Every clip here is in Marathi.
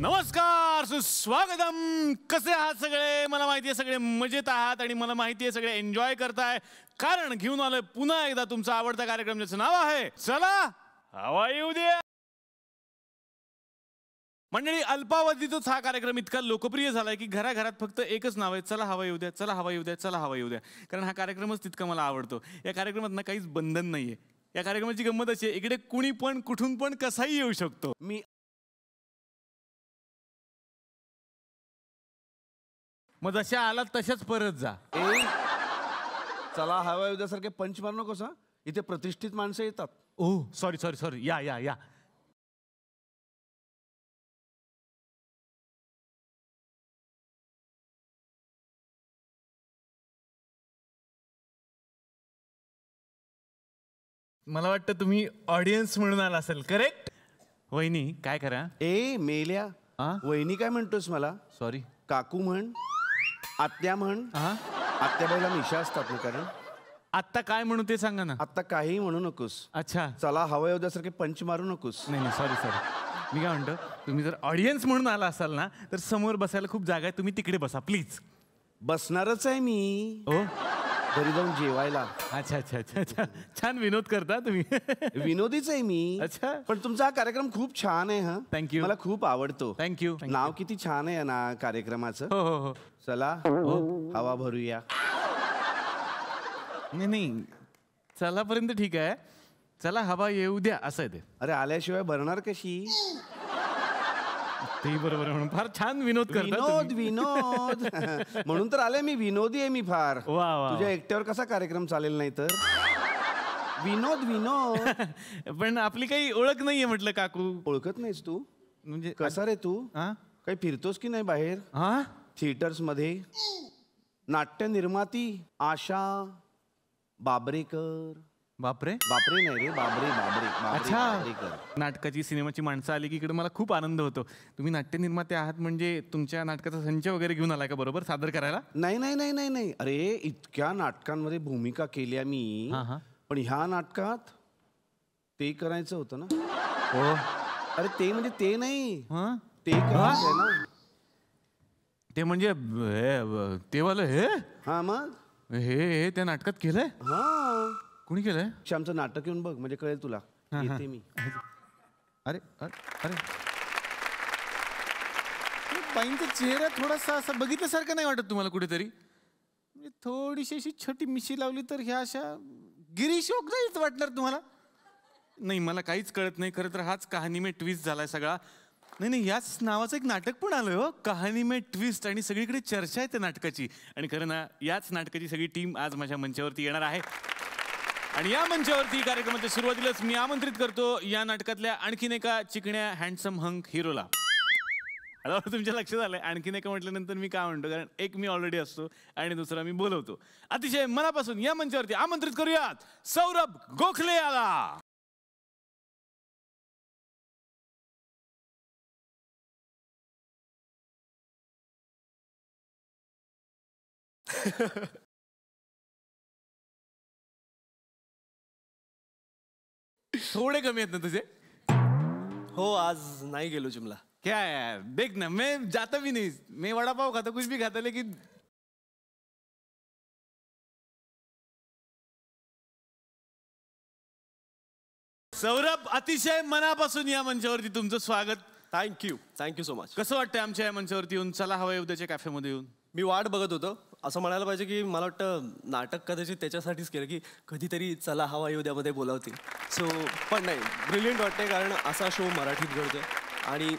नमस्कार, सुस्वागतम. कसे आहात सगळे? मला माहिती आहे सगळे मजेत आहात आणि मला माहिती आहे सगळे एन्जॉय करताय, कारण घेऊन आलोय पुन्हा एकदा तुमचा आवडता कार्यक्रम ज्याचं नाव आहे चला हवा येऊ द्या. मंडळी, अल्पावधीतच हा कार्यक्रम इतका लोकप्रिय झालाय की घराघरात फक्त एकच नाव आहे, चला हवा येऊ द्या, चला हवा येऊ द्या, चला हवा येऊ द्या. कारण हा कार्यक्रमच तितका मला आवडतो. या कार्यक्रमात ना काहीच बंधन नाहीये. या कार्यक्रमाची गंमत अशी आहे, इकडे कुणी पण कुठून पण कसाही येऊ शकतो. मग जशा आलात तशाच परत जा. चला हवा उद्यासारखे पंच मारू नकोस. इथे प्रतिष्ठित माणसं येतात. ओह सॉरी सॉरी सॉरी, या या या. मला वाटतं तुम्ही ऑडियन्स म्हणून आला असेल, करेक्ट? वहिनी काय करा. ए मेल्या, वहिनी काय म्हणतोस मला? सॉरी. काकू म्हण, आत्या म्हण. आत्याबाईला मिशा असतात ना, कारण आत्ता काय म्हणू ते सांगा ना. आत्ता काही म्हणू नकोस. अच्छा, चला हवा उद्यासारखे पंच मारू नकोस. नाही नाही, सॉरी सॉरी. मी काय म्हणतो, तुम्ही जर ऑडियन्स म्हणून आला असाल ना तर समोर बसायला खूप जागा आहे, तुम्ही तिकडे बसा प्लीज. बसणारच आहे मी. ओ घरी जाऊन जेवायला. अच्छा अच्छा अच्छा अच्छा, छान विनोद करता तुम्ही. विनोदीच आहे मी. अच्छा, पण तुमचा हा कार्यक्रम खूप छान आहे. हा, थँक्यू. मला खूप आवडतो. थँक्यू. नाव किती छान आहे ना कार्यक्रमाचं. हो हो हो. चला हवा भरूया. नाही नाही, चलापर्यंत ठीक आहे, चला हवा येऊ द्या असं आहे ते. अरे आल्याशिवाय भरणार कशी? ते बरोबर, म्हणून फार छान विनोद करता. विनोद विनोद म्हणून तर आले मी. विनोदी आहे मी फार. वा वा. तुझ्या एकट्यावर कसा कार्यक्रम चालेल नाही तर. विनोद विनोद. पण आपली काही ओळख नाहीये म्हटलं काकू. ओळखत नाहीस तू? म्हणजे कसा रे तू? काही फिरतोस की नाही बाहेर? थिएटर्स मध्ये? नाट्य निर्माती आशा बाबरेकर. बापरे. बापरे नाही रे, बाबरे बाबरे. अच्छा, नाटकाची सिनेमाची माणसं आली की इकडे मला खूप आनंद होतो. तुम्ही नाट्य निर्माते आहात म्हणजे तुमच्या नाटकाचा संच वगैरे घेऊन आलाय का बरोबर सादर करायला? नाही नाही नाही नाही नाही. अरे इतक्या नाटकांमध्ये भूमिका केल्या मी, पण ह्या नाटकात ते करायचं होतं ना. हो. अरे ते म्हणजे ते नाही, ते करायचं ना. ते म्हणजे ते वालं हे. हा मग हे त्या नाटकात केलंय. कुणी केलंय? श्यामचं नाटक येऊन बघ, म्हणजे कळेल तुला. येते मी. अरे अरे, बाईंचा चेहरा थोडासा असं बघितल्यासारखं नाही वाटत तुम्हाला कुठेतरी? थोडीशी अशी छोटी मिशी लावली तर ह्या अशा गिरीश ओक नाहीच वाटणार तुम्हाला? नाही, मला काहीच कळत नाही. खरं तर हाच कहाणी में ट्विस्ट झालाय सगळा. नाही नाही, याच नावाचं एक नाटक पण आलंय हो, कहाणी में ट्विस्ट, आणि सगळीकडे चर्चा आहे त्या नाटकाची. आणि खरं ना, याच नाटकाची सगळी टीम आज माझ्या मंचावरती येणार आहे. आणि या मंचावरती कार्यक्रमाच्या सुरुवातीलाच मी आमंत्रित करतो या नाटकातल्या आणखीन एका चिकण्या हँडसम हंक हिरोला. आता तुमच्या लक्षात आलंय आणखीन एका म्हटल्यानंतर मी काय म्हणतो, कारण एक मी ऑलरेडी असतो आणि दुसरा मी बोलवतो. अतिशय मनापासून या मंचावरती आमंत्रित करूयात सौरभ गोखले याला. थोडे कमी आहेत ना तुझे? हो, आज नाही गेलो जिमला. क्या यार, देख ना, मैं जाता भी नहीं. मैं वड़ा पाव खाता, कुछ भी खाता, लेकिन सौरभ, अतिशय मनापासून या मंचावरती तुमचं स्वागत. Thank you so much. कसं वाटतंय आमच्या या मंचावरती येऊन, चला हवा येऊ द्याच्या कॅफेमध्ये येऊन? मी वाट बघत होतो. असं म्हणायला पाहिजे की मला वाटतं नाटक कदाचित त्याच्यासाठीच केलं की कधीतरी चला हवा येऊ द्यामध्ये बोलावतील. सो पण नाही, ब्रिलियंट वाटतंय, कारण असा शो मराठीत घडतोय आणि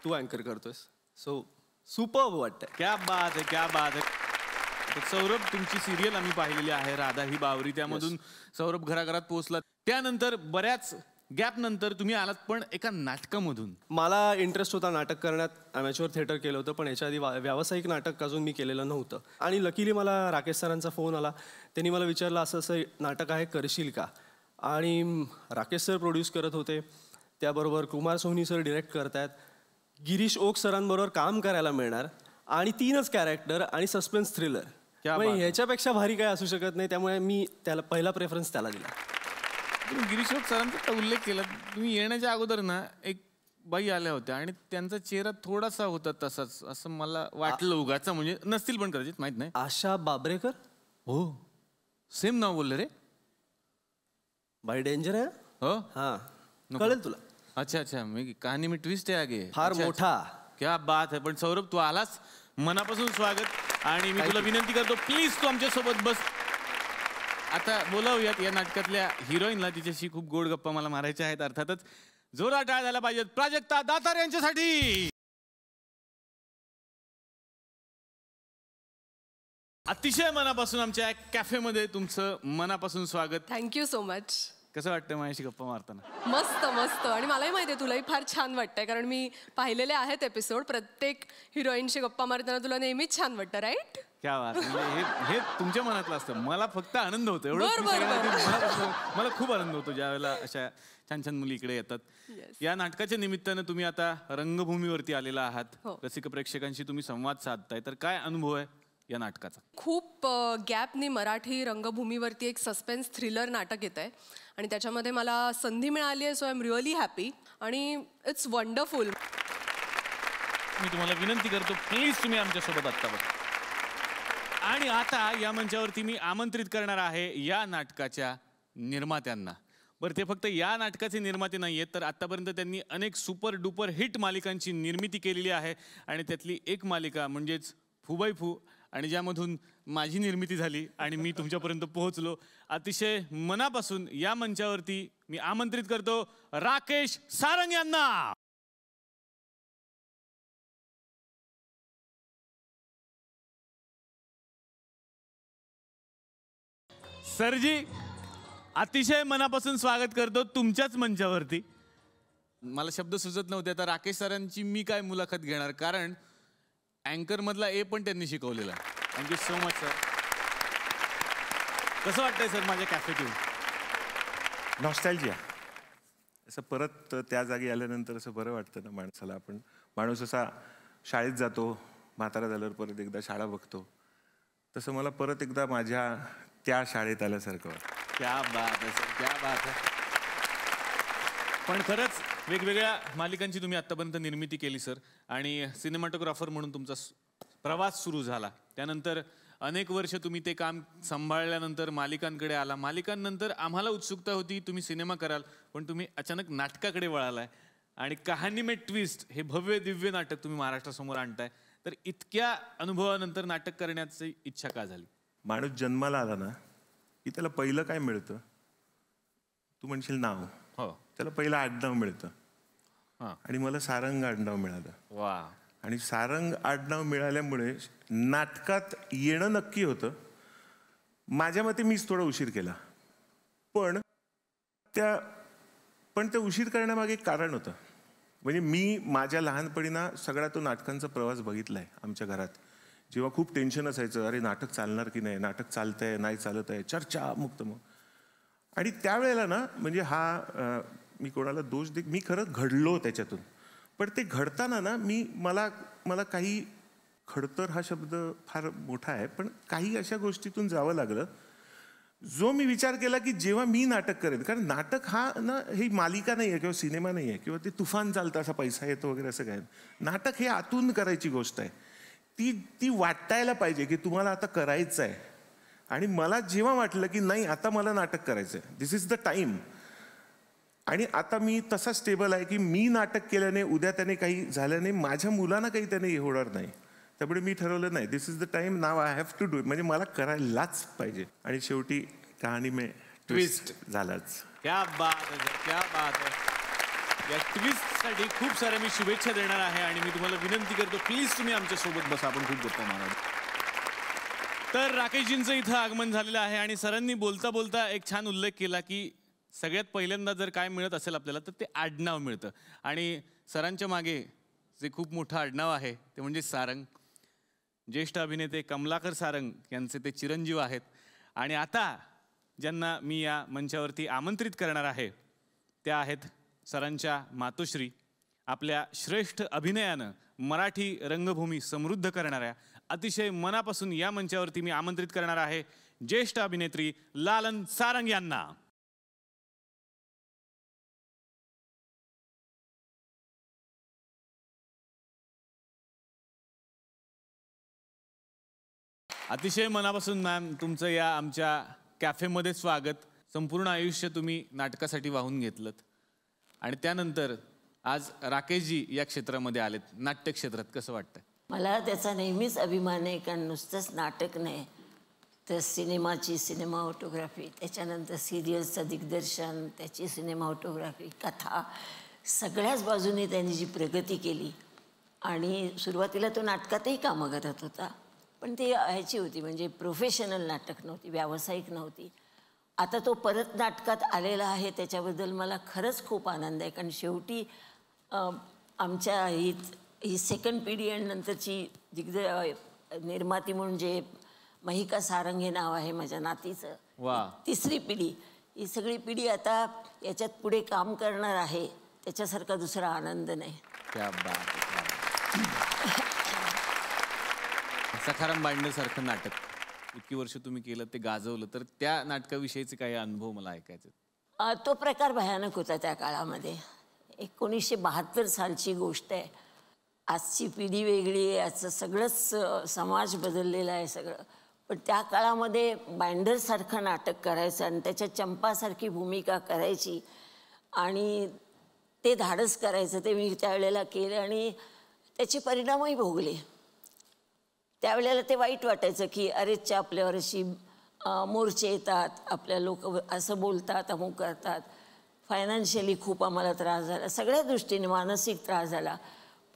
तू अँकर करतोयस. सो सुपर्ब वाटतंय. क्या बात आहे, क्या बात आहे. सौरभ, तुमची सिरियल आम्ही पाहिलेली आहे, राधा ही बावरी. त्यामधून सौरभ घराघरात पोहोचला. त्यानंतर बऱ्याच गॅप नंतर तुम्ही आलात, पण एका नाटकामधून. मला इंटरेस्ट होता नाटक करण्यात. अमॅच्युअर थिएटर केलं होतं, पण याच्या आधी व्यावसायिक नाटक अजून मी केलेलं नव्हतं. आणि लकीली मला राकेश सरांचा फोन आला. त्यांनी मला विचारलं, असं असं नाटक आहे, करशील का? आणि राकेश सर प्रोड्यूस करत होते, त्याबरोबर कुमार सोनी सर डिरेक्ट करतायत, गिरीश ओक सरांबरोबर काम करायला मिळणार, आणि 3च कॅरेक्टर आणि सस्पेन्स थ्रिलर. ह्याच्यापेक्षा भारी काय असू शकत नाही. त्यामुळे मी त्याला पहिला प्रेफरन्स त्याला दिला. तुम्ही गिरीश ओक सरांचा उल्लेख केला. तुम्ही येण्याच्या अगोदर ना एक बाई आल्या होत्या आणि त्यांचा चेहरा थोडासा होता तसाच असं मला वाटलं उगाच, म्हणजे नसतील पण कदाचित, माहित नाही. आशा बाबरेकर. हो, सेम नाव बोलले रे. बाई डेंजर आहे. हो, हा, नको. कळेल तुला. अच्छा अच्छा, मी कहाणी में ट्विस्ट आहे आगे. फार अच्छा, मोठा. क्या बात आहे. पण सौरभ, तू आलास, मनापासून स्वागत. आणि मी तुला विनंती करतो, प्लीज तू आमच्या सोबत बस. आता बोलावूयात या नाटकातल्या हिरोईनला, तिच्याशी खूप गोड गप्पा मला मारायच्या आहेत. अर्थातच जोरात टाळ्या झाल्या पाहिजेत प्राजक्ता दातार यांच्यासाठी. अतिशय मनापासून आमच्या कॅफेमध्ये तुमचं मनापासून स्वागत. Thank you so much. कसं वाटतं माझ्याशी गप्पा मारताना? मस्त मस्त. आणि मलाही माहिती आहे तुलाही फार छान वाटतंय, कारण मी पाहिलेले आहेत एपिसोड. प्रत्येक हिरोईनशी गप्पा मारताना तुला नेहमीच छान वाटतं, राईट? क्या बात. म्हणजे हे तुमच्या मनातलं असतं. मला फक्त आनंद होतो एवढं. बरं, बरं, मला खूप आनंद होतो ज्या वेळेला अशा छान छान मुली इकडे येतात. या नाटकाच्या निमित्तानं तुम्ही आता रंगभूमीवरती आलेला आहात. हो. रसिक प्रेक्षकांशी तुम्ही संवाद साधताय, तर काय अनुभव आहे या नाटकाचा? खूप गॅपनी मराठी रंगभूमीवरती एक सस्पेन्स थ्रिलर नाटक येत आहे आणि त्याच्यामध्ये मला संधी मिळाली आहे. So I am really happy आणि इट्स वंडरफुल. मी तुम्हाला विनंती करतो, प्लीज तुम्ही आमच्यासोबत आत्ता बघा. आणि आता या मंचावरती मी आमंत्रित करणार आहे या नाटकाच्या निर्मात्यांना. बरं, ते फक्त या नाटकाचे निर्माते नाही आहेत, तर आत्तापर्यंत त्यांनी अनेक सुपर डुपर हिट मालिकांची निर्मिती केलेली आहे. आणि त्यातली एक मालिका म्हणजेच फुबाई फू, आणि ज्यामधून माझी निर्मिती झाली आणि मी तुमच्यापर्यंत पोहोचलो. अतिशय मनापासून या मंचावरती मी आमंत्रित करतो राकेश सारंग यांना. सरजी, अतिशय मनापासून स्वागत करतो तुमच्याच मंचावरती. मला शब्द सुचत नव्हते, आता राकेश सरांची मी काय मुलाखत घेणार, कारण अँकर मधला ए पण त्यांनी शिकवलेला. Thank you so much sir. कसं वाटतंय सर माझ्या कॅफेत येऊन? नॉस्टॅल्जिया. असं परत त्या जागी आल्यानंतर असं बरं वाटतं ना माणसाला. माणूस असा शाळेत जातो, म्हातारा झाल्यावर परत एकदा शाळा बघतो, तसं मला परत एकदा माझ्या त्या शाळेत आल्यासारखं वाटतं. क्या बात आहे सर, क्या बात आहे. पण खरंच वेगवेगळ्या मालिकांची तुम्ही आत्तापर्यंत निर्मिती केली सर, आणि सिनेमॅटोग्राफर म्हणून तुमचा प्रवास सुरू झाला. त्यानंतर अनेक वर्ष तुम्ही ते काम सांभाळल्यानंतर मालिकांकडे आला. मालिकांनंतर आम्हाला उत्सुकता होती तुम्ही सिनेमा कराल, पण तुम्ही अचानक नाटकाकडे वळालाय. आणि कहाणी में ट्विस्ट हे भव्य दिव्य नाटक तुम्ही महाराष्ट्रासमोर आणताय. तर इतक्या अनुभवानंतर नाटक करण्याची इच्छा का झाली? माणूस जन्माला आला ना की त्याला पहिलं काय मिळतं? तू म्हणशील नाव. हो. त्याला पहिलं आडनाव मिळतं. हां. आणि मला सारंग आडनाव मिळालं. वा. आणि सारंग आडनाव मिळाल्यामुळे नाटकात येणं नक्की होतं. माझ्या मते मीच थोडा उशीर केला, पण त्या उशीर करण्यामागे एक कारण होतं. म्हणजे मी माझ्या लहानपणीना सगळा तो नाटकांचा प्रवास बघितलाय आमच्या घरात. जेव्हा खूप टेन्शन असायचं, अरे नाटक चालणार की नाही, नाटक चालतंय नाही चालत आहे, चर्चा मुक्त मग. आणि त्यावेळेला ना म्हणजे मी कोणाला दोष दे, मी खरं घडलो त्याच्यातून. पण ते घडताना ना मला काही, खडतर हा शब्द फार मोठा आहे, पण काही अशा गोष्टीतून जावं लागलं जो मी विचार केला की जेव्हा मी नाटक करेन, कारण नाटक हा ना ही मालिका नाही आहे किंवा सिनेमा नाही आहे किंवा ते तुफान चालतं असा पैसा येतो वगैरे असं काय. नाटक हे आतून करायची गोष्ट आहे. ती वाटायला पाहिजे की तुम्हाला आता करायचं आहे. आणि मला जेव्हा वाटलं की नाही आता मला नाटक करायचं आहे, दिस इज द टाईम. आणि आता मी तसा स्टेबल आहे की मी नाटक केल्याने उद्या त्याने काही झाल्याने माझ्या मुलांना काही त्याने होणार नाही. त्यामुळे मी ठरवलं नाही, this is the time, now I have to do. म्हणजे मला करायलाच पाहिजे. आणि शेवटी कहाणी में ट्विस्ट झालाच. क्या बात आहे सर, क्या बात आहे. या ट्विस्टसाठी खूप साऱ्या मी शुभेच्छा देणार आहे आणि मी तुम्हाला विनंती करतो प्लीज तुम्ही आमच्या सोबत बसा, आपण खूप गप्पा मारू. तर राकेशजींचं इथं आगमन झालेलं आहे आणि सरांनी बोलता बोलता एक छान उल्लेख केला की सगळ्यात पहिल्यांदा जर काय मिळत असेल आपल्याला तर ते आडनाव मिळतं. आणि सरांच्या मागे जे खूप मोठं आडनाव आहे ते म्हणजे सारंग. ज्येष्ठ अभिनेते कमलाकर सारंग यांचे ते चिरंजीव आहेत. आणि आता ज्यांना मी या मंचावरती आमंत्रित करणार आहे त्या आहेत सरांच्या मातोश्री. आपल्या श्रेष्ठ अभिनयानं मराठी रंगभूमी समृद्ध करणाऱ्या अतिशय मनापासून या मंचावरती मी आमंत्रित करणार आहे ज्येष्ठ अभिनेत्री लालन सारंग यांना. अतिशय मनापासून मॅम तुमचं या आमच्या कॅफेमध्ये स्वागत. संपूर्ण आयुष्य तुम्ही नाटकासाठी वाहून घेतलं आणि त्यानंतर आज राकेशजी या क्षेत्रामध्ये आलेत, नाट्य क्षेत्रात. कसं वाटतं? मला त्याचा नेहमीच अभिमान आहे, कारण नुसतंच नाटक नाही तर सिनेमाची सिनेमाटोग्राफी, त्याच्यानंतर सिरियल्सचं दिग्दर्शन, त्याची सिनेमाटोग्राफी, कथा, सगळ्याच बाजूने त्यांनी जी प्रगती केली. आणि सुरुवातीला तो नाटकातही कामं करत होता, पण ती ह्याची होती म्हणजे प्रोफेशनल नाटक नव्हती, व्यावसायिक नव्हती. आता तो परत नाटकात आलेला आहे, त्याच्याबद्दल मला खरंच खूप आनंद आहे. कारण शेवटी आमच्या ही सेकंड पिढी आणि नंतरची निर्माती म्हणून जे महिका सारंग हे नाव आहे माझ्या नातीचं, वा. तिसरी पिढी, ही सगळी पिढी आता याच्यात पुढे काम करणार आहे, त्याच्यासारखा दुसरा आनंद नाही. क्या बात आहे. सखाराम बाइंडर सारखं नाटक इतकी वर्ष तुम्ही केलं, ते गाजवलं, तर त्या नाटकाविषयीचे काही अनुभव मला ऐकायचे. तो प्रकार भयानक होता त्या काळामध्ये. 1972 सालची गोष्ट आहे. आजची पिढी वेगळी आहे, आजचं सगळंच समाज बदललेला आहे सगळं. पण त्या काळामध्ये बाइंडरसारखं नाटक करायचं आणि त्याच्यात चंपासारखी भूमिका करायची आणि ते धाडस करायचं, ते मी त्यावेळेला केलं आणि त्याचे परिणामही भोगले. त्यावेळेला ते वाईट वाटायचं की अरेच्या आपल्यावर अशी मोर्चे येतात, आपल्या लोक असं बोलतात, अमुक करतात. फायनान्शियली खूप आम्हाला त्रास झाला, सगळ्या दृष्टीने मानसिक त्रास झाला.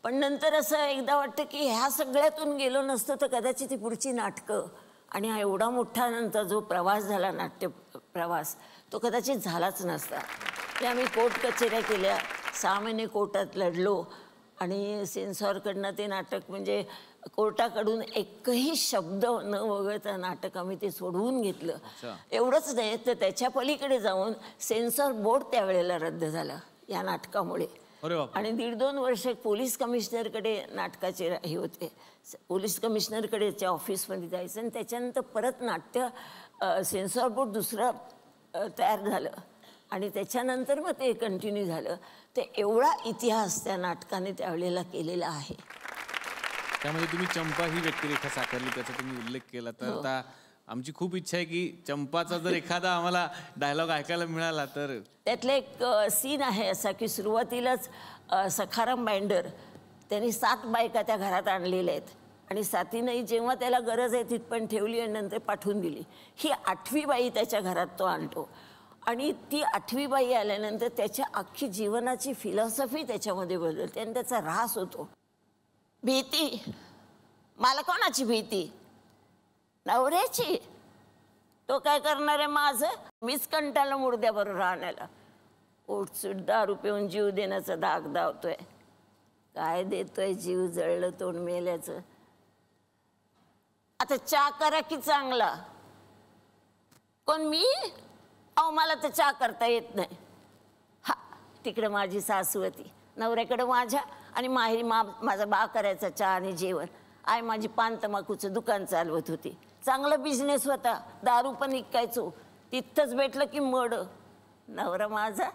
पण नंतर असं एकदा वाटतं की ह्या सगळ्यातून गेलो नसतं तर कदाचित ती पुढची नाटकं आणि हा एवढा मोठा नंतर जो प्रवास झाला, नाट्य प्रवास, तो कदाचित झालाच नसता. ते आम्ही कोर्ट कचेऱ्या केल्या, 6 महिने कोर्टात लढलो आणि सेन्सॉरकडनं ते नाटक म्हणजे कोर्टाकडून एकही शब्द न वगळता नाटक आम्ही ते सोडवून घेतलं. एवढंच नाही तर त्याच्या पलीकडे जाऊन सेन्सॉर बोर्ड त्यावेळेला रद्द झालं या नाटकामुळे. आणि 1.5-2 वर्ष पोलीस कमिशनरकडे नाटकाचे हे होते, पोलीस कमिशनरकडेच्या ऑफिसमध्ये जायचं आणि त्याच्यानंतर परत नाट्य सेन्सॉर बोर्ड दुसरं तयार झालं आणि त्याच्यानंतर मग ते कंटिन्यू झालं. ते एवढा इतिहास त्या नाटकाने त्यावेळेला केलेला आहे. त्यामध्ये तुम्ही चंपा ही व्यक्तिरेखा साकारली, त्याचा तुम्ही उल्लेख केला. तर आता आमची खूप इच्छा आहे की चंपाचा जर एखादा आम्हाला डायलॉग ऐकायला मिळाला तर. त्यातलं एक सीन आहे असा की सुरुवातीलाच सखाराम बाइंडर त्यांनी 7 बायका त्या घरात आणलेल्या आहेत आणि 7हीनंही जेव्हा त्याला गरज आहे तिथपर्यंत ठेवली आणि नंतर पाठवून दिली. ही 8वी बाई त्याच्या घरात तो आणतो आणि ती 8वी बाई आल्यानंतर त्याच्या अख्खी जीवनाची फिलॉसॉफी त्याच्यामध्ये बदलते आणि त्याचा ऱ्हास होतो. भीती, मला कोणाची भीती? नवऱ्याची. तो काय करणार आहे माझं? मीच कंटाळलं मुर्द्याबरोबर राहण्याला. पोटसूट दारू पिऊन जीव देण्याचा दाग दावतोय. काय देतोय जीव, जळलं तोंड मेल्याचं. आता चहा करा की चांगला. कोण मी? अहो मला तर चहा करता येत नाही. हा तिकडे माझी सासू होती, नवऱ्याकडे माझ्या, आणि माहेरी माझा बा करायचा चहा आणि जेवण. आई माझी पान तंबाखूचं दुकान चालवत होती. चांगला बिझनेस होता, दारू पण विकायचो. तिथंच भेटलं की मड. नवरा माझा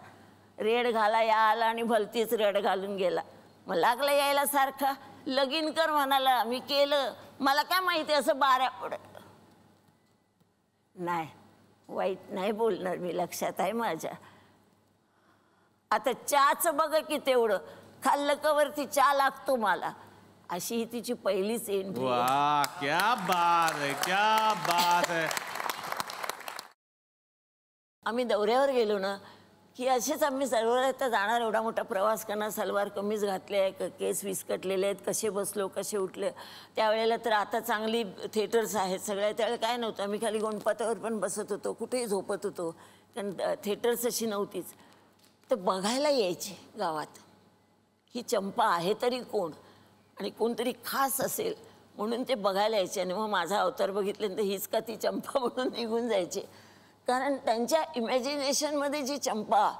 रेड घाला आला आणि भलतीच रेड घालून गेला. मग लागला यायला सारखा. लगीन कर म्हणाला, मी केलं. मला काय माहिती असं बाऱ्या पडत. नाही, वाईट नाही बोलणार मी, लक्षात आहे माझ्या. आता चहाचं बघा की तेवढं खाल्लं कवरती चहा लागतो मला. अशी ही तिची पहिलीच एंट्री. वाह, क्या बात है, क्या बात है. आम्ही दौऱ्यावर गेलो ना की असेच आम्ही सर्व जाणार, एवढा मोठा प्रवास करणार, सलवार कमीज घातले आहे, केस विस्कटलेले आहेत, कसे बसलो कसे उठले. त्यावेळेला तर आता चांगली थिएटर्स आहेत सगळ्या, त्यावेळेला काय नव्हतं. आम्ही खाली गणपतावर पण बसत होतो, कुठेही झोपत होतो, कारण थिएटर्स अशी नव्हतीच. तर बघायला यायचे गावात ही चंपा आहे तरी कोण, आणि कोणतरी खास असेल म्हणून ते बघायला यायचे. आणि मग माझा अवतार बघितल्यानंतर हीच का ती चंपा म्हणून निघून जायचे. कारण त्यांच्या इमॅजिनेशनमध्ये जी चंपा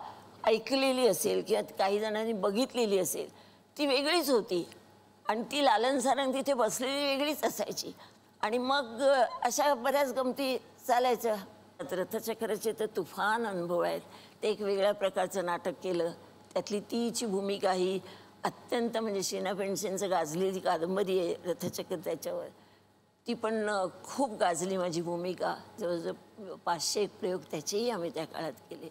ऐकलेली असेल किंवा काही जणांनी बघितलेली असेल ती वेगळीच होती आणि ती लालन सारंग तिथे बसलेली वेगळीच असायची. आणि मग अशा बऱ्याच गमती चालायच्या. रथचक्राचे तर तुफान अनुभव आहेत. ते एक वेगळ्या प्रकारचं नाटक केलं. त्यातली तीची भूमिका ही अत्यंत म्हणजे शीना पेंडसेंचं गाजलेली कादंबरी आहे रथचक्र. त्याच्यावर ती पण खूप गाजली माझी भूमिका. जवळजवळ 500 प्रयोग त्याचेही आम्ही त्या काळात केले.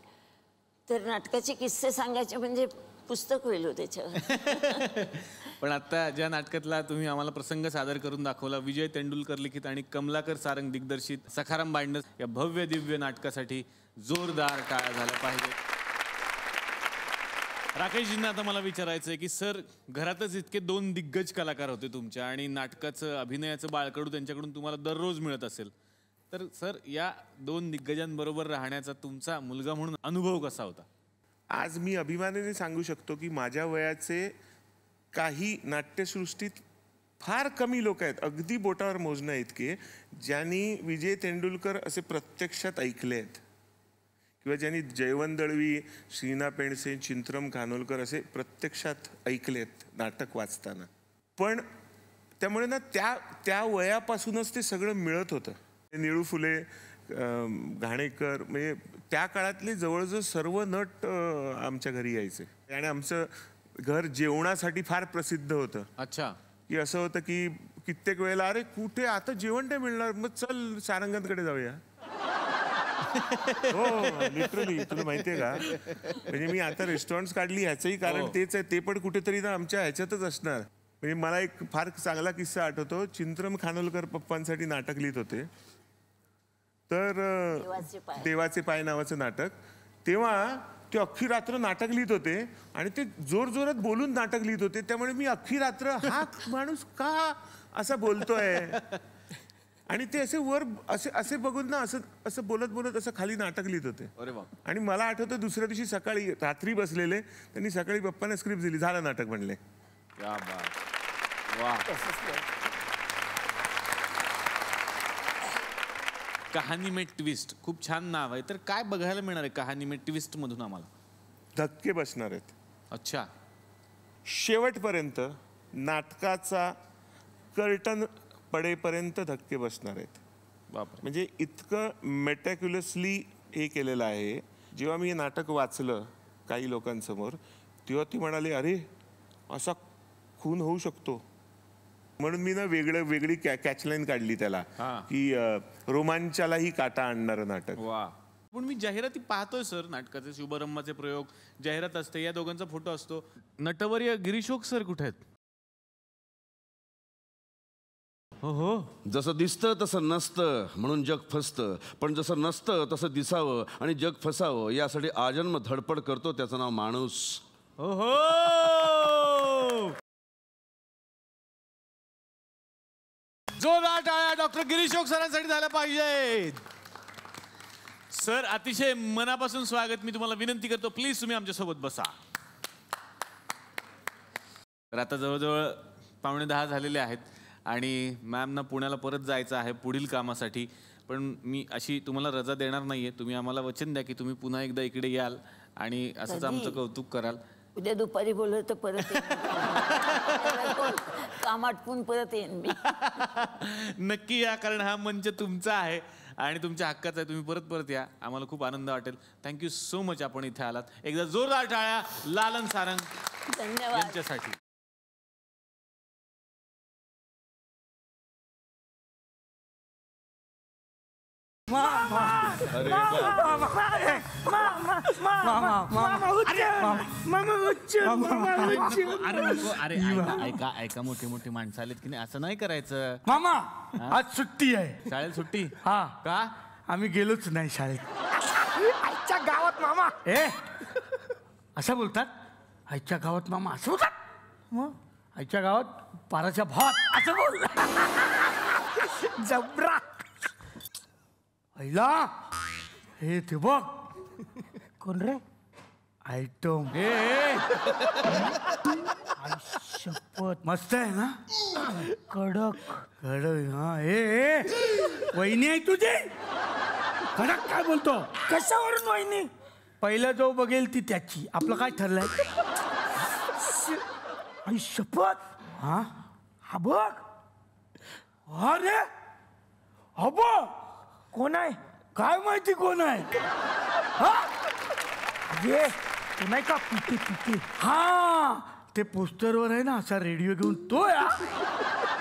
तर नाटकाचे किस्से सांगायचे म्हणजे पुस्तक होईल त्याच्यावर. पण आता ज्या नाटकातला तुम्ही आम्हाला प्रसंग सादर करून दाखवला, विजय तेंडुलकर लिखित आणि कमलाकर सारंग दिग्दर्शित सखाराम बाइंडर्स या भव्य दिव्य नाटकासाठी जोरदार टाळ्या झाल्या पाहिजे. राकेशजींना आता मला विचारायचं आहे की सर, घरातच इतके 2 दिग्गज कलाकार होते तुमच्या आणि नाटकाचं अभिनयाचं बाळकडू त्यांच्याकडून तुम्हाला दररोज मिळत असेल, तर सर या 2 दिग्गजांबरोबर राहण्याचा तुमचा मुलगा म्हणून अनुभव कसा होता? आज मी अभिमानाने सांगू शकतो की माझ्या वयाचे काही नाट्यसृष्टीत फार कमी लोक आहेत, अगदी बोटावर मोजण्या इतके, ज्यांनी विजय तेंडुलकर असे प्रत्यक्षात ऐकले आहेत किंवा ज्यांनी जयवंत दळवी, श्रीना पेंडसे, चिंत्रम खानोलकर असे प्रत्यक्षात ऐकलेत नाटक वाचताना. पण त्यामुळे ना त्या वयापासूनच ते सगळं मिळत होतं. निळू फुले, घाणेकर, म्हणजे त्या काळातले जवळजवळ सर्व नट आमच्या घरी यायचे आणि आमचं घर जेवणासाठी फार प्रसिद्ध होतं. अच्छा. की असं होतं की कित्येक वेळेला, अरे कुठे आता जेवण नाही मिळणार, मग चल सारंगांकडे जाऊया. हो लिटरली, तुला माहितीये का, म्हणजे मी आता रेस्टॉरंट्स काढली ह्याचंही कारण तेच आहे. ते पण कुठेतरी ना आमच्या ह्याच्यातच असणार. म्हणजे मला एक फार चांगला किस्सा आठवतो. चिंत्रम खानोलकर पप्पांसाठी नाटक लिहित होते, तर देवाचे पाय नावाचं नाटक. तेव्हा ते अख्खी रात्र नाटक लिहित होते आणि ते जोर जोरात बोलून नाटक लिहित होते. त्यामुळे मी अख्खी रात्र हा माणूस का असा बोलतोय, आणि ते असे वर असे बघून ना असं बोलत बोलत असं खाली नाटक लिहित होते. अरे वा. आणि मला आठवतं दुसऱ्या दिवशी सकाळी, रात्री बसलेले, त्यांनी सकाळी पप्पांना स्क्रिप्ट दिली, झालं नाटक म्हणले. क्या बात. वा. कहाणी में ट्विस्ट, खूप छान नाव आहे. तर काय बघायला मिळणार आहे कहाणी में ट्विस्ट मधून आम्हाला? धक्के बसणार आहेत. अच्छा. शेवटपर्यंत नाटकाचा कर्टन पडेपर्यंत धक्के बसणार आहेत. बापरे. म्हणजे इतकं मेटॅक्युलसली हे केलेलं आहे. जेव्हा मी हे नाटक वाचलं काही लोकांसमोर, तेव्हा ती म्हणाली, अरे असा खून होऊ शकतो. म्हणून मी ना वेगळी कॅचलाईन काढली त्याला, की रोमांचालाही काटा आणणारं नाटक. वा. पण मी जाहिराती पाहतोय सर, नाटकाचे शुभारंभाचे प्रयोग, जाहिरात असते, या दोघांचा फोटो असतो. नटवर्य गिरीशोक सर कुठे आहेत? हो. जसं दिसतं तसं नसतं म्हणून जग फसतं, पण जसं नसतं तसं दिसावं आणि जग फसावं यासाठी आजन्म धडपड करतो, त्याचं नाव माणूस. हो. जोरदार टाळ्या डॉक्टर गिरीशोक सरांसाठी झाल्या पाहिजेत. सर, अतिशय मनापासून स्वागत. मी तुम्हाला विनंती करतो, प्लीज तुम्ही आमच्यासोबत बसा. तर आता जवळजवळ 9:45 झालेले आहेत आणि मॅमना पुण्याला परत जायचं आहे पुढील कामासाठी. पण मी अशी तुम्हाला रजा देणार नाहीये. तुम्ही आम्हाला वचन द्या की तुम्ही पुन्हा एकदा इकडे याल आणि असंच आमचं कौतुक कराल. उद्या दुपारी बोललं तर परत काम आटपून परत येईन मी. नक्की या, कारण हा मंच तुमचा आहे आणि तुमच्या हक्काचा आहे. तुम्ही परत या, आम्हाला खूप आनंद वाटेल. थँक्यू सो मच आपण इथे आलात. एकदा जोरदार टाळ्या लालन सारंग यांच्यासाठी. अरे ऐका, मोठी मोठी माणसं आलीत की नाही, असं नाही करायचं. मामा आज सुट्टी आहे. शाळेत सुट्टी? हा. का? आम्ही गेलोच नाही शाळेत. आईच्या गावात मामा. असं बोलतात? आईच्या गावात मामा असं बोलतात? मग आईच्या गावात पाराच्या भात असं बोल. जबरा. आईला हे ते बघ. कोण रे? आयटम. शपथ मस्त आहे ना. कडक. हा. वहिनी आहे तुझी? कडक काय बोलतो? कशावरून वहिनी? पहिला जो बघेल ती त्याची. आपलं काय ठरलंय? आणि शपथ. हा बघ. अरे हा बघ. कोण आहे? काय माहिती कोण आहे? ये तू नाही का पिटी. हा ते पोस्टरवर आहे ना असा रेडिओ घेऊन तो या.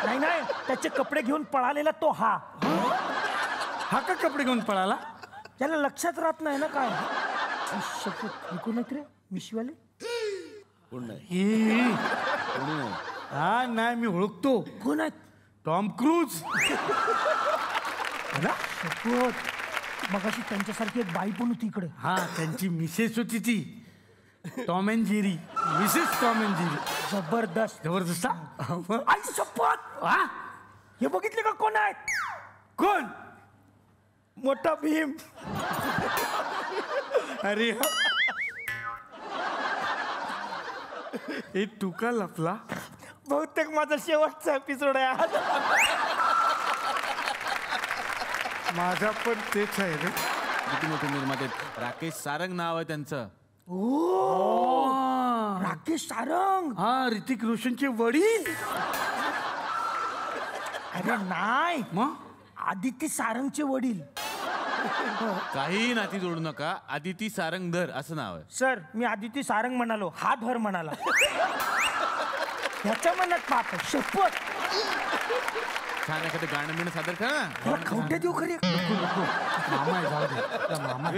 नाही नाही, त्याचे कपडे घेऊन पळालेला तो हा. हा का कपडे घेऊन पळाला? त्याला लक्षात राहत नाही ना काय. शपथ, मी कोण आहेत रे? मिशीवाले? कोण नाही ही. कोणी नाही. हा नाही, मी ओळखतो. कोण आहेत? Tom cruise. शपथ, मगाशी त्यांच्यासारखी एक बाई पण होती इकडे. हा, त्यांची मिसेस होती ती Tom and Jerry. Mrs Tom and Jerry. जबरदस्त. जबरदस्त. आई शपथ, हा, हे बघितले का कोण आहेत? कोण? मोठा भीम. अरे हे तू का लपला? बहुतेक माझा शेवटचा एपिसोड आहे आज. माझा पण तेच आहे रे. किती मोठे निर्माते आहेत. राकेश सारंग नाव आहे त्यांचं. राकेश सारंग. हा, ऋतिक रोशनचे वडील. अरे नाही, मग आदिती सारंगचे वडील. काही नाती जोडू नका. आदिती सारंगधर असं नाव आहे. सर, मी आदिती सारंग म्हणालो, हा धर म्हणाला. ह्याच्या मनात पाप आहे. शपथ. छान एखादं गाणं बिणं सादर करा ना. तुला खवटे देऊ खरी. मामा आहे, जाऊ दे. मामा.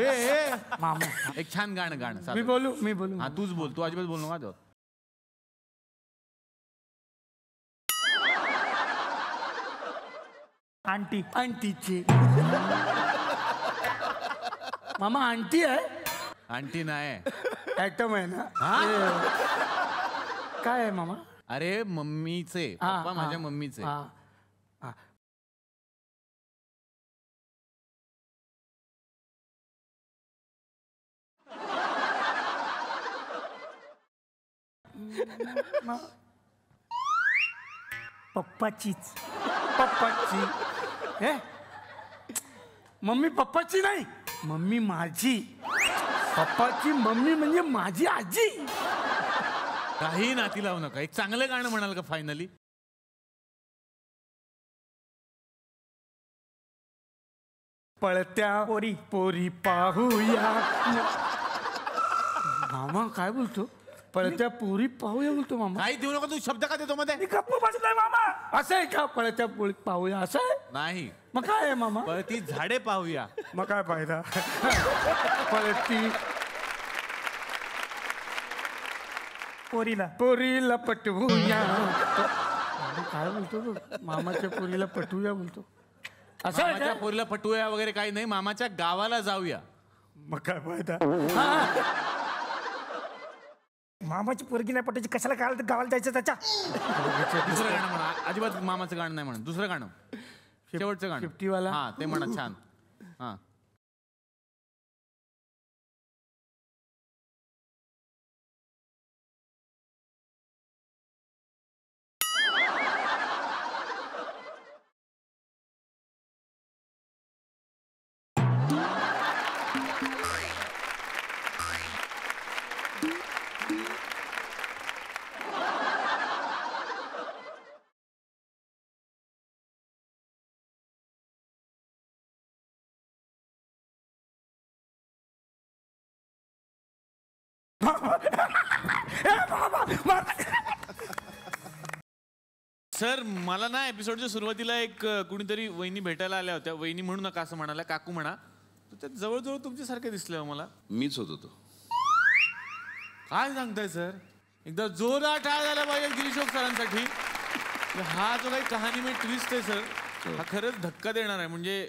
मामा. एक छान गाणं मी सादर. बोलू. हा, तूच बोल. तू अजिबात बोल नका जाऊ. आंटी. आंटीची. मामा आंटी आहे. आंटी नाही. ऍटम आहे ना. काय आहे मामा? अरे मम्मीचे पप्पा, माझ्या मम्मीचे. हा, हा. पप्पाचीच. पप्पाची. हे मम्मी पप्पाची नाही, मम्मी माझी. पप्पाची मम्मी म्हणजे माझी आजी. काही नाती लावू नका. एक चांगलं गाणं म्हणाल का फायनली? पळत्या पोरी पोरी पाहूया. मामा काय बोलतो? पळत्या पोरी पाहूया बोलतो मामा. काही देऊ नका. तू शब्द का देतो मध्ये? मी गप्प बसलाय मामा. असं आहे का? पळत्या पोरी पाहूया असं आहे? नाही. मग काय आहे मामा? पळती झाडे पाहूया. मग काय फायदा? पळती पोरीला पटवूया. मामा काय बोलतो तो? मामाच्या पोरीला पटवूया बोलतो. असं आहे मामाच्या का? पोरीला पटूया वगैरे काही नाही. मामाच्या गावाला जाऊया. मग काय फायदा? मामाची पोरगी नाही पटायची, कशाला गावाला जायचं त्याच्या? दुसरं गाणं म्हणा. अजिबात मामाचं गाणं नाही म्हणा. दुसरं गाणं, शेवटचं गाणं. 50 वाला. हा, ते म्हणा. छान. हा. सर, मला ना एपिसोडच्या सुरुवातीला एक कुणीतरी वहिनी भेटायला आल्या होत्या. वहिनी म्हणू नका, असं म्हणाला, काकू म्हणा. तर त्यात जवळजवळ तुमच्यासारखे दिसले मला. मीच होतो तो. काय सांगताय सर? एकदा जोरदार टाळ झाला पाहिजे गिरीशोक सरांसाठी. हा जो काही कहाणी मी ट्विस्ट आहे सर, हा खरंच धक्का देणार आहे. म्हणजे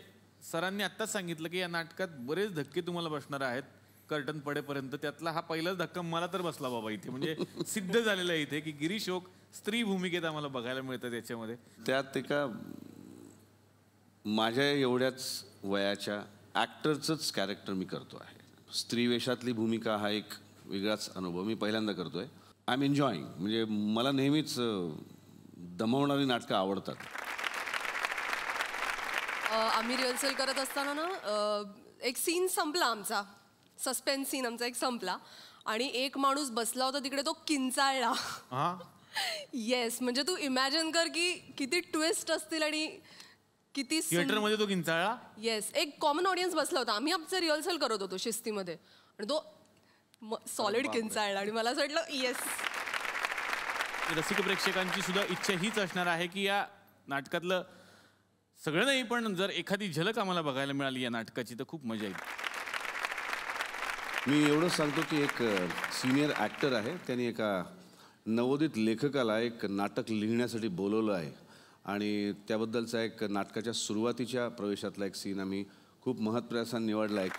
सरांनी आत्ताच सांगितलं की या नाटकात बरेच धक्के तुम्हाला बसणार आहेत कर्टन पडेपर्यंत. त्यातला हा पहिलाच धक्का मला तर बसला बाबा इथे. म्हणजे सिद्ध झालेलं आहे इथे की गिरीशोक स्त्री भूमिकेत आम्हाला बघायला मिळतं त्याच्यामध्ये. त्यात एका माझ्या एवढ्याच वयाच्या ॲक्टरचंच कॅरेक्टर मी करतो आहे. स्त्री वेशातली भूमिका हा एक वेगळाच अनुभव मी पहिल्यांदा करतोय. I am enjoying. म्हणजे मला नेहमीच दमवणारी नाटकं आवडतात. आम्ही रिहर्सल करत असताना ना एक सीन संपला आमचा. सस्पेन्स सीन आमचा एक संपला आणि एक माणूस बसला होता तिकडे, तो किंचाळला. येस, म्हणजे तू इमॅजिन कर की किती ट्विस्ट असतील आणि किती. थिएटरमध्ये तो किंचाळला. येस, एक कॉमन ऑडियन्स बसला होता. आम्ही आमचं रिहर्सल करत होतो शिस्तीमध्ये आणि तो सॉलिड किंचाळला आणि मला असं वाटलं येस. रसिक प्रेक्षकांची सुद्धा इच्छा हीच असणार आहे की या नाटकातलं सगळं नाही, पण जर एखादी झलक आम्हाला बघायला मिळाली या नाटकाची तर खूप मजा येईल. मी एवढंच सांगतो की एक सिनियर ॲक्टर आहे, त्यांनी एका नवोदित लेखकाला एक नाटक लिहिण्यासाठी बोलवलं आहे आणि त्याबद्दलचा एक नाटकाच्या सुरुवातीच्या प्रवेशातला एक सीन आम्ही खूप महत्त्वाचा निवडला आहे.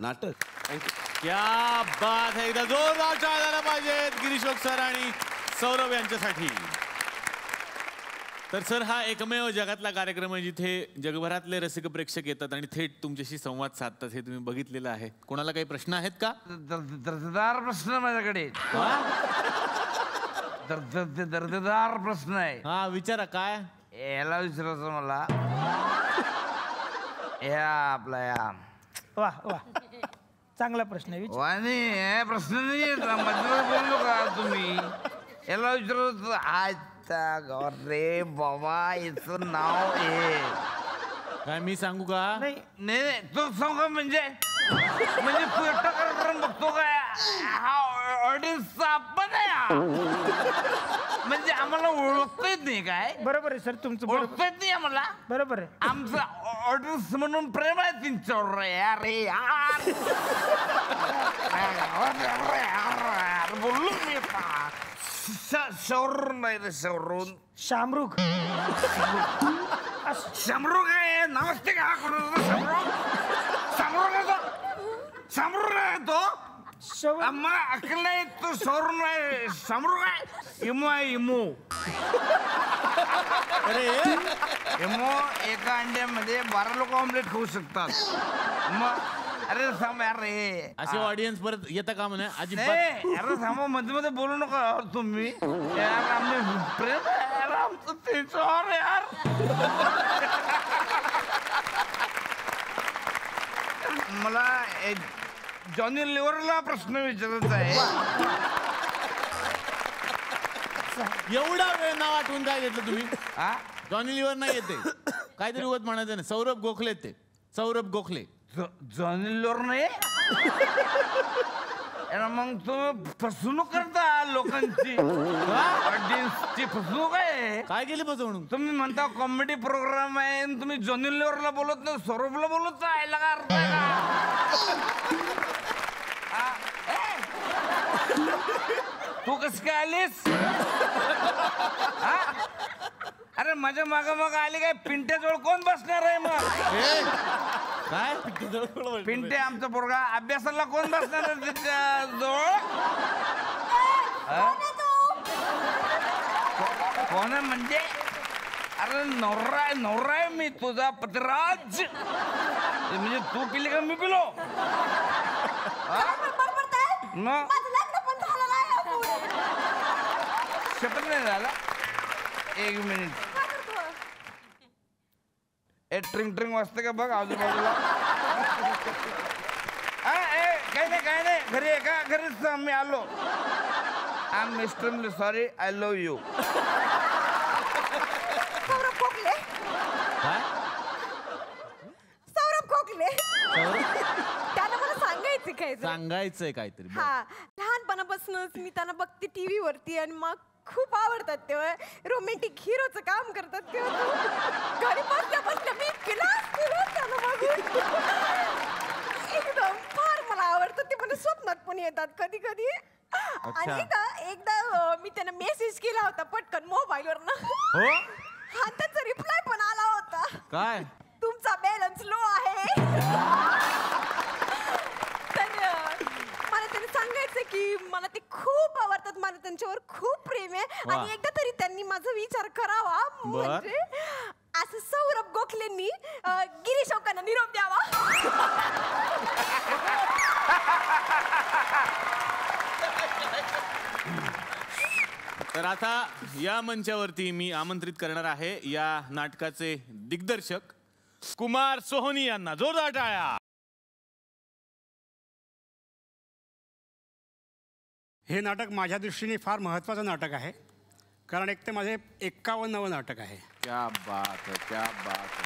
नाटक क्या बात है. एकदा जोरदार टाळ्या झाल्या पाहिजेत गिरीशोक सर आणि सौरभ यांच्यासाठी. तर सर हा एकमेव जगातला कार्यक्रम आहे जिथे जगभरातले रसिक प्रेक्षक येतात आणि थेट तुमच्याशी संवाद साधतात. हे तुम्ही बघितलेलं आहे. कोणाला काही प्रश्न आहेत का? दर्जेदार प्रश्न माझ्याकडे. दर्जेदार प्रश्न आहे. हा विचारा. काय याला विचारायचं मला. या आपला या वा वा चांगला प्रश्न आहे. वाणी प्रश्न नाही बोललो का तुम्ही. याला विचारत आता रे बाबा याचं नाव आहे काय मी सांगू का? नाही नाही तो सांग म्हणजे तू एकटा कार्यक्रम बघतो काय. हा ऑडियन्सचा आपण आहे. म्हणजे आम्हाला ओळखता येत नाही काय. बरोबर आहे सर तुमचं. ओळखता येत नाही आम्हाला. बरोबर आहे. आमचं ऑडियन्स म्हणून प्रेम आहे त्यांच्यावर. अरे यार बोललो मी शौरून नाही रे. शौरून शामरुख. शामरुख आहे. नमस्ते का करू. शामरुख आहे तो. मग अकल नाही तू सोडून नाही समरू काय इमो आहे इमो. अरे इमो एका अंड्यामध्ये 12 लोक ऑमलेट खाऊ शकतात. मग अरे थांब यार रे. असे ऑडियन्स परत येता का म्हणे अजिबात. अरे थांबा मध्ये मध्ये बोलू नका तुम्ही. यार आम्ही प्रेम यार आमचं त्याच्यावर यार. मला जॉनी लिव्हरला प्रश्न विचारायचा आहे. एवढा वेळ नाव आठवून काय घेतलं तुम्ही? जॉनी लिव्हर नाही येते काहीतरी उगत म्हणायचं नाही. सौरभ गोखले ते सौरभ गोखले. जॉनी लिव्हर नाही. मग तुम्ही फसवणूक करता लोकांची. ऑडियन्सची फसवणूक आहे. काय केली फसवणूक? तुम्ही म्हणता कॉमेडी प्रोग्राम आहे तुम्ही जॉनी लिव्हरला बोलत नाही सौरभला बोलत आहे. लगा अर्थ आहे का? तू कस काय आलीस? अरे माझ्या माग मग आली काय? पिंट्याजवळ कोण बसणार आहे मग? काय पिंटे आमचा पोरगा अभ्यासाला कोण बसणार आहे त्याच्या जवळ? कोण आहे म्हणजे? अरे नवरा आहे मी तुझा पतिराज. म्हणजे तू पिली का मी पिलो? मग शपथ नाही झाला. एक मिनिट. ट्रिंग ट्रिंग वाजते का बघ आजूबाजूला. काही नाही घरी आहे का? घरीच मी आलो. I am extremely sorry. I love you. Saurabh खोकले. सौरभ खोकले. त्यानं मला सांगायचंय काहीतरी. हा लहानपणापासूनच मी त्यांना बघते टीव्ही वरती आणि मग खूप आवडतात. तेव्हा रोमॅन्टिक हिरोचं काम करतात तेव्हा घरी बसल्या मी त्यांना बघून एकदम फार मला आवडतं. ते मला स्वप्नात पण येतात कधी कधी. आणि एकदा मी त्यांना मेसेज केला होता पटकन मोबाईलवर ना. हा त्याचा रिप्लाय पण आला होता. काय? तुमचा बॅलन्स लो आहे. मला त्यांनी सांगायचं की मला ते खूप आवडतात. मला त्यांच्यावर खूप प्रेम आहे आणि एकदा तरी त्यांनी माझा विचार करावा. म्हणजे असं सौरभ गोखलेंनी गिरीश शोकांना निरोप द्यावा. तर आता या मंचावरती मी आमंत्रित करणार आहे या नाटकाचे दिग्दर्शक कुमार सोहोनी यांना. जोरदार टाळ्या. हे नाटक माझ्या दृष्टीने फार महत्त्वाचं नाटक आहे कारण एक ते माझे 51वं नाटक आहे. क्या बात है, क्या बात है.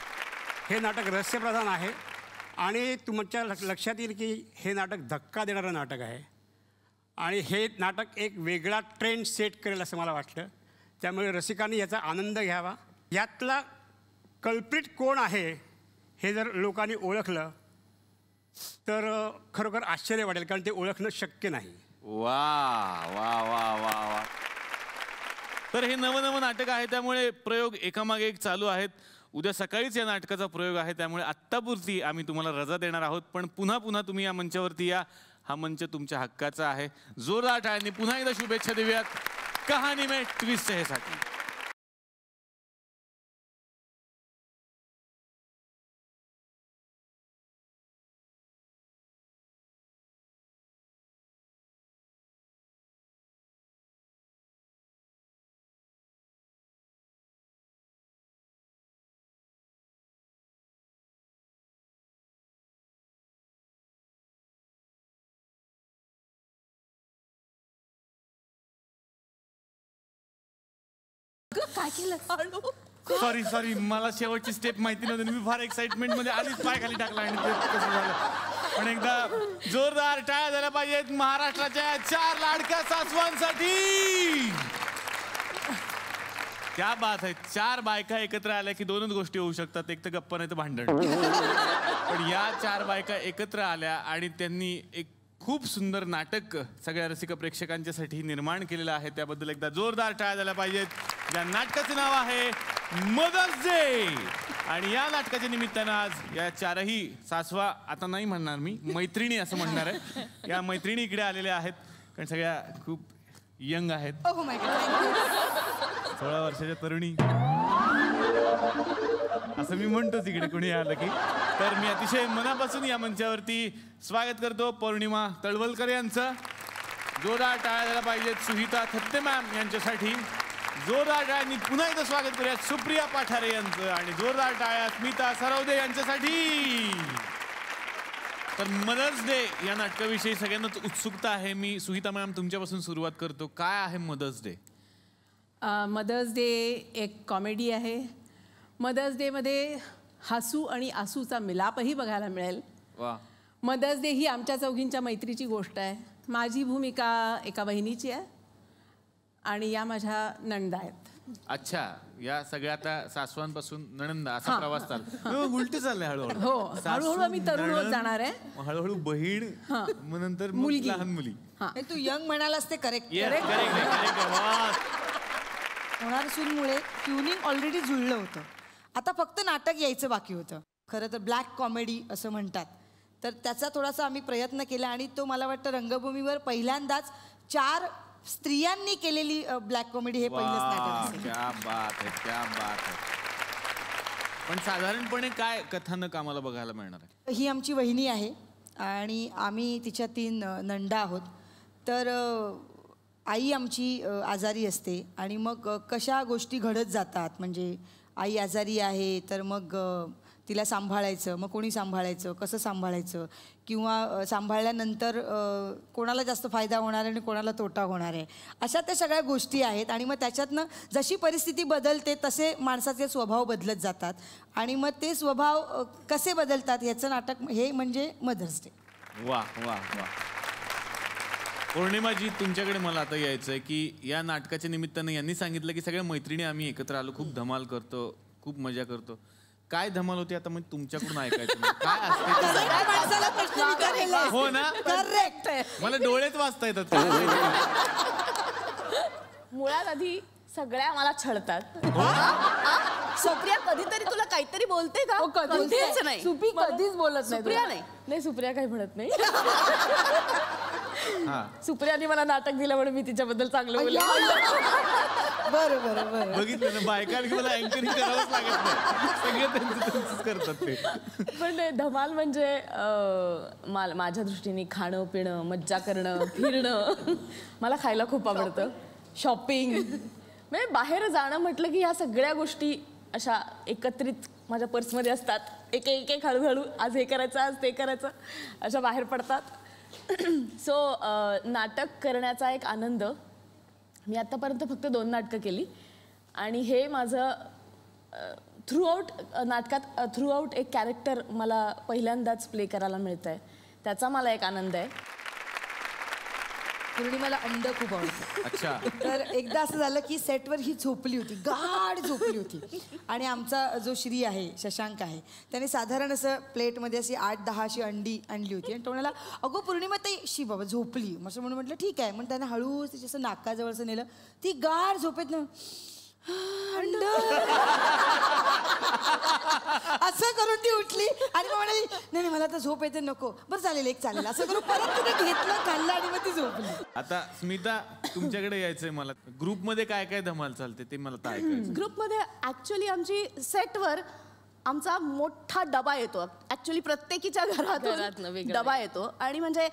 हे नाटक रहस्यप्रधान आहे आणि तुमच्या लक्षात येईल की हे नाटक धक्का देणारं नाटक आहे आणि हे नाटक एक वेगळा ट्रेंड सेट करेल असं मला वाटलं. त्यामुळे रसिकांनी याचा आनंद घ्यावा. यातला कल्प्रिट कोण आहे हे जर लोकांनी ओळखलं तर खरोखर आश्चर्य वाटेल कारण ते ओळखणं शक्य नाही. वा वा वा वा वा. तर हे नवं नाटक आहे त्यामुळे प्रयोग एकामागे एक चालू आहेत. उद्या सकाळीच या नाटकाचा प्रयोग आहे त्यामुळे आत्तापुरती आम्ही तुम्हाला रजा देणार आहोत. पण पुन्हा पुन्हा तुम्ही या मंचावरती या. हा मंच तुमच्या हक्काचा आहे. जोरदार टाळ्यांनी पुन्हा एकदा शुभेच्छा देऊयात कहाणी में ट्विस्ट हे साठी. काय केलं? सॉरी सॉरी मला शेवटची स्टेप माहिती नव्हती. मी फार एक्साइटमेंट मध्ये आधीच पाय खाली टाकला आणि ते कसं झालं. पण एकदा जोरदार टाळ्या झाल्या पाहिजेत महाराष्ट्राच्या 4 लाडक्या सासवांसाठी. क्या बात आहे. 4 बायका एकत्र आल्या की 2च गोष्टी होऊ शकतात. एक तर गप्पा नाही तर भांडण. पण या 4 बायका एकत्र आल्या आणि त्यांनी एक खूप सुंदर नाटक सगळ्या रसिक प्रेक्षकांच्यासाठी निर्माण केलेलं आहे. त्याबद्दल एकदा जोरदार टाळ्या झाल्या पाहिजेत. या नाटकाचं नाव आहे मदर्स डे. आणि या नाटकाच्या निमित्तानं आज या चारही सासवा आता नाही म्हणणार मी, मैत्रिणी असं म्हणणार आहे. या मैत्रिणी इकडे आलेल्या आहेत कारण सगळ्या खूप यंग आहेत. 16 वर्षाच्या तरुणी असं मी म्हणतोच इकडे कोणी आलं की. तर मी अतिशय मनापासून या मंचावरती स्वागत करतो पौर्णिमा तळवलकर यांचं. जोरदार टाळ्या द्यायला पाहिजेत सुहिता थत्ते मॅम यांच्यासाठी. जोरदार टाळ्यांनी पुन्हा एकदा स्वागत करूया सुप्रिया पाठारे यांचं. आणि जोरदार टाळ्या स्मिता सरवदे यांच्यासाठी. तर मदर्स डे या नाटकाविषयी सगळ्यांनाच उत्सुकता आहे. मी सुहिता मॅम तुमच्यापासून सुरुवात करतो. काय आहे मदर्स डे? मदर्स डे एक कॉमेडी आहे. मदर्स डेमध्ये हसू आणि आसूचा मिलापही बघायला मिळेल. वा. मदर्स डे ही आमच्या चौघींच्या मैत्रीची गोष्ट आहे. माझी भूमिका एका बहिणीची आहे आणि या माझ्या नणंदा आहेत. अच्छा, या सगळ्या आता सासवांपासून नणंदा असा प्रवास चालला. उलट चाललंय हळूहळू. हो, हळूहळू आम्ही तरुण होत जाणार आहे. हळूहळू बहीण, मग नंतर मुलगी, लहान मुली. तू यंग म्हणालास ते करेक्ट. होणार सूनमुळे ट्युनिंग ऑलरेडी जुळलं होतं. आता फक्त नाटक यायचं बाकी होतं. खरं तर ब्लॅक कॉमेडी असं म्हणतात, तर त्याचा थोडासा आम्ही प्रयत्न केला आणि तो मला वाटतं रंगभूमीवर पहिल्यांदाच 4 स्त्रियांनी केलेली ब्लॅक कॉमेडी हे पहिलंच नाटक असेल. क्या बात है, क्या बात है. पण साधारणपणे काय कथानक आम्हाला बघायला मिळणार आहे? ही आमची वहिनी आहे आणि आम्ही तिच्या 3 नंदा आहोत. तर आई आमची आजारी असते आणि मग कशा गोष्टी घडत जातात. म्हणजे आई आजारी आहे तर मग तिला सांभाळायचं, मग कोणी सांभाळायचं, कसं सांभाळायचं, किंवा सांभाळल्यानंतर कोणाला जास्त फायदा होणार आहे आणि कोणाला तोटा होणार आहे, अशा त्या सगळ्या गोष्टी आहेत. आणि मग त्याच्यातनं जशी परिस्थिती बदलते तसे माणसाचे स्वभाव बदलत जातात आणि मग ते स्वभाव कसे बदलतात याचं नाटक हे म्हणजे मदर्स डे. वा वा वा. पौर्णिमाजी, तुमच्याकडे मला आता यायचं आहे की या नाटकाच्या निमित्तानं यांनी सांगितलं की सगळ्या मैत्रिणी आम्ही एकत्र आलो, खूप धमाल करतो, खूप मजा करतो. काय धमाल होती आता मग तुमच्याकडून ऐकायचं काय असते? हो ना, करेक्ट. मला डोळेच वाचता येतात. मुळात आधी सगळ्या मला छळतात. सुप्रिया कधीतरी तुला काहीतरी बोलते का? कधीच नाही. सुपी कधीच बोलत नाही. सुप्रिया नाही, सुप्रिया काही म्हणत नाही. सुप्रियाने मला नाटक दिलं म्हणून मी तिच्याबद्दल चांगलं बोलले. बरोबर. बघितलं ना, बायकांनी मला अँकरिंग करावंच लागत नाही, सगळे त्यांचं करतात ते. पण धमाल म्हणजे माझ्या दृष्टीने खाणं पिणं, मज्जा करणं, फिरणं. मला खायला खूप आवडतं, शॉपिंग. म्हणजे बाहेर जाणं म्हटलं की ह्या सगळ्या गोष्टी अशा एकत्रित माझ्या पर्समध्ये असतात. एक एक हळूहळू आज हे करायचं, आज ते करायचं, अशा बाहेर पडतात. सो नाटक करण्याचा एक आनंद. मी आत्तापर्यंत फक्त 2 नाटकं केली आणि हे माझं थ्रूआउट नाटकात थ्रूआउट एक कॅरेक्टर मला पहिल्यांदाच प्ले करायला मिळतं आहे, त्याचा मला एक आनंद आहे. पौर्णिमाला अंड खूप आवडतं. अच्छा. तर एकदा असं झालं की सेटवर ही झोपली होती, गाढ झोपली होती. आणि आमचा जो श्री आहे, शशांक आहे, त्याने साधारण असं प्लेटमध्ये अशी 8-10 अशी अंडी आणली होती आणि तो म्हणाला, अगो पौर्णिमा ताई शी बाबा झोपली. असं म्हणून म्हटलं ठीक आहे. मग त्याने हळूच तिच्या असं नाकाजवळ असं नेलं, ती गाढ झोपेत ना अंड असं करून ती उठली आणि मग म्हणाली, नाही मला तर झोप येते, नको. बरं चालेल, एक चालेल असं करून परत तिने घेतलं, खाल्लं आणि मग ती झोपली. आता स्मिता, तुमच्याकडे यायचंय मला. ग्रुपमध्ये काय काय धमाल चालते ते मला ऐकायचं. ग्रुपमध्ये ऍक्च्युली आमची सेटवर आमचा मोठा डबा येतो. ऍक्च्युली प्रत्येकीच्या घरातून डबा येतो. आणि म्हणजे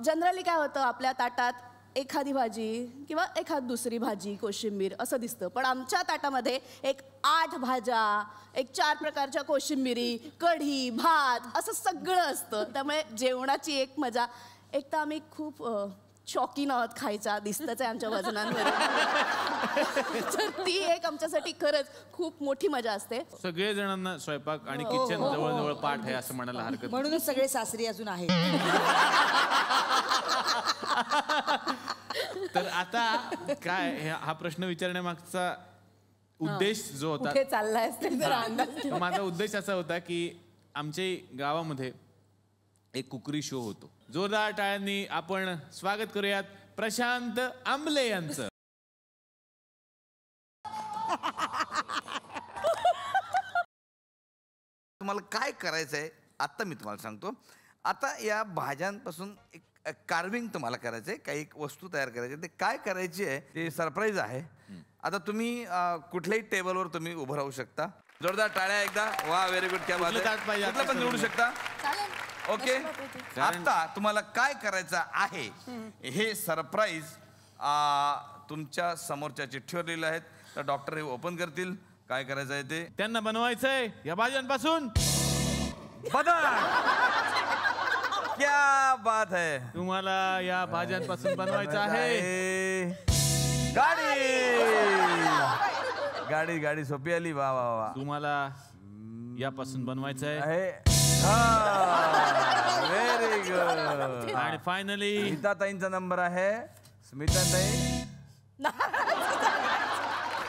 जनरली काय होतं, आपल्या ताटात एखादी भाजी किंवा एखाद दुसरी भाजी, कोशिंबीर असं दिसतं. पण आमच्या ताटामध्ये एक 8 भाज्या, एक 4 प्रकारच्या कोशिंबिरी, कढी, भात असं सगळं असतं. त्यामुळे जेवणाची एक मजा. एक तर आम्ही खूप शौकीन आहोत खायच्या, दिसतंच आहे आमच्या वजनांवर. तर ती एक आमच्यासाठी खरंच खूप मोठी मजा असते. सगळे जणांना स्वयंपाक आणि किचन जवळ पाठ आहे असं म्हणायला हरकत. म्हणूनच सगळे सासरी अजून आहेत. तर आता काय हा प्रश्न विचारण्यामागचा उद्देश जो होता, कुठे चाललाय माझा उद्देश असा होता की आमच्या गावामध्ये एक कुकरी शो होतो. जोरदार टाळ्यांनी आपण स्वागत करूयात प्रशांत आंबले यांचं. तुम्हाला काय करायचं आहे आत्ता मी तुम्हाला सांगतो. आता या भाज्यांपासून एक कार्विंग तुम्हाला करायचं आहे, काही एक वस्तू तयार करायची आहे. ते काय करायची आहे ते सरप्राईज आहे. आता तुम्ही कुठल्याही टेबलवर तुम्ही उभं राहू शकता. जोरदार टाळ्या एकदा. वा व्हेरी गुड. क्या बात आहे. कुठलं पण निवडू शकता. ओके. आता तुम्हाला काय करायचं आहे हे सरप्राईज तुमच्या समोरच्या चिठ्ठीवर लिहिलं आहेत. तर डॉक्टर हे ओपन करतील. काय करायचं आहे ते त्यांना बनवायचंय या भाज्यांपासून बदल. क्या बात है. तुम्हाला या भाज्यांपासून बनवायचं आहे गाडी. गाडी सोपी आली. वा वा वा. तुम्हाला यापासून बनवायचं आहे. Very good. आणि फायनली स्मिताताईंचा नंबर आहे. स्मिताताई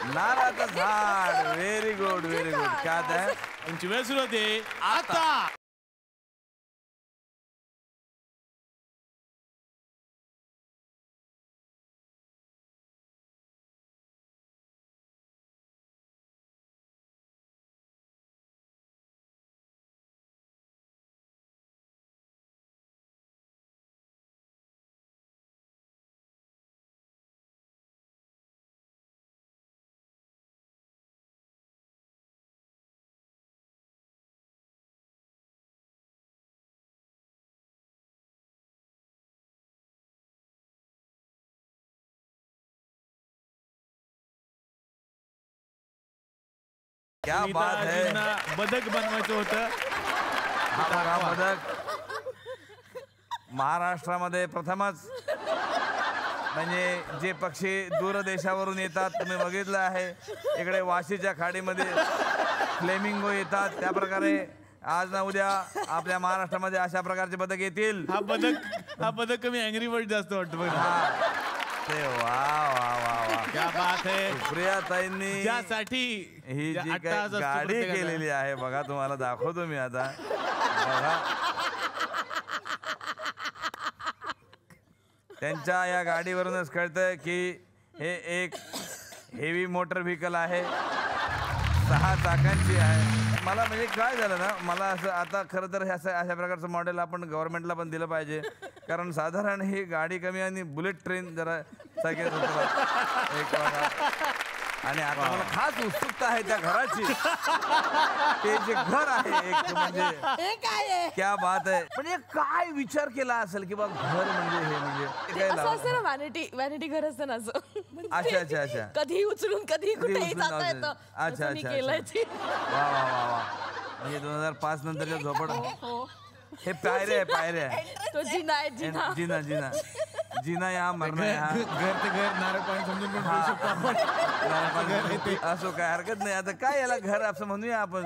नारळाचं झाड. Very good very good. क्या आहे. तुमची वेळ सुरू होते आता. क्या बात है. बदक बनवायचं होतं. हा बदक महाराष्ट्रामध्ये प्रथमच. म्हणजे जे पक्षी दूरदेशावरून येतात तुम्ही बघितलं आहे. इकडे वाशीच्या खाडीमध्ये फ्लेमिंगो येतात. त्या प्रकारे आज ना उद्या आपल्या महाराष्ट्रामध्ये अशा प्रकारचे बदक येतील. हा बदक कमी अँग्री बर्ड जास्त वाटतं बघ. वा वा वा वा. क्या बात है. सुप्रियाताईंनी त्यासाठी ही जी काही गाडी केलेली आहे बघा. तुम्हाला दाखवतो मी आता. बघा त्यांच्या या गाडीवरूनच कळतं की हे एक हेवी मोटर व्हेकल आहे. 6 चाकांची आहे. मला म्हणजे काय झालं ना, मला असं आता खरं तर अशा प्रकारचं मॉडेल आपण गव्हर्नमेंटला पण दिलं पाहिजे. कारण साधारण ही गाडी कमी आणि बुलेट ट्रेन जरा सगळ्यात होतं एक बघा. आणि आता मला खास उत्सुकता आहे त्या घराची. ते जे घर आहे एक म्हणजे क्या बात आहे. म्हणजे काय विचार केला असेल की बा घर म्हणजे हे म्हणजे काय लावलं. व्हॅनिटी घर असतं ना असं. अच्छा अच्छा अच्छा. कधी उचलून कधी कुठेही जाता येतं. अच्छा अच्छा. वा वा वा वा. म्हणजे 2005 नंतरच्या झोपड. हे पायऱ्या तो जिना आहे जिना. जिना या मरणं घर ते घर नारळ पाणी समजून पण बोलू शकतो आपण. असो काय हरकत नाही. आता काय याला घर असं म्हणूया आपण.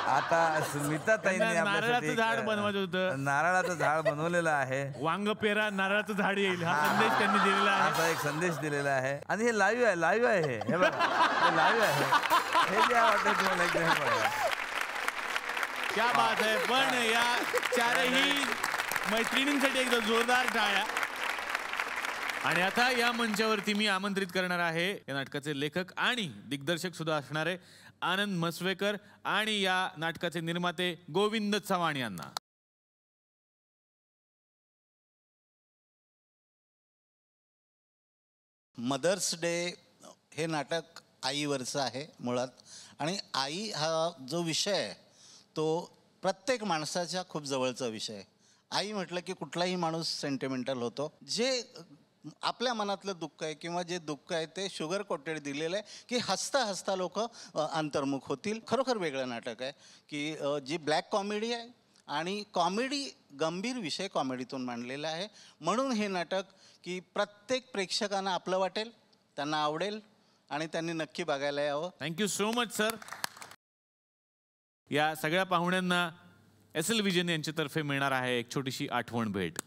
आता स्मिताताईंनी नारळाचं झाड बनवायचं होतं. नारळाचं झाड बनवलेलं आहे. वांग पेरा नारळाचं झाड येईल हा संदेश त्यांनी दिलेला आहे. असा एक संदेश दिलेला आहे. आणि हे लाईव्ह आहे हे बघा. हे लाईव्ह आहे. हे जे वाटतं तुम्हाला एकदम हे बघा. क्या बात आहे. पण या चारही मैत्रिणींसाठी एकदा जोरदार टाळ्या. आणि आता या मंचावरती मी आमंत्रित करणार आहे या नाटकाचे लेखक आणि दिग्दर्शक सुद्धा असणारे आनंद मसवेकर आणि या नाटकाचे निर्माते गोविंद चव्हाण यांना. मदर्स डे हे नाटक आईवरचं आहे मुळात. आणि आई हा जो विषय आहे तो प्रत्येक माणसाच्या खूप जवळचा विषय आहे. आई म्हटलं की कुठलाही माणूस सेंटिमेंटल होतो. जे आपल्या मनातलं दुःख आहे किंवा जे दुःख आहे ते शुगर कोटेड दिलेलं आहे की हसता हसता लोक अंतर्मुख होतील. खरोखर वेगळं नाटक आहे की जी ब्लॅक कॉमेडी आहे आणि कॉमेडी गंभीर विषय कॉमेडीतून मांडलेला आहे. म्हणून हे नाटक की प्रत्येक प्रेक्षकांना आपलं वाटेल, त्यांना आवडेल आणि त्यांनी नक्की बघायला यावं. Thank you so much sir. या सगळ्या पाहुण्यांना SL विजन यांच्यातर्फे मिळणार आहे एक छोटीशी आठवण भेट.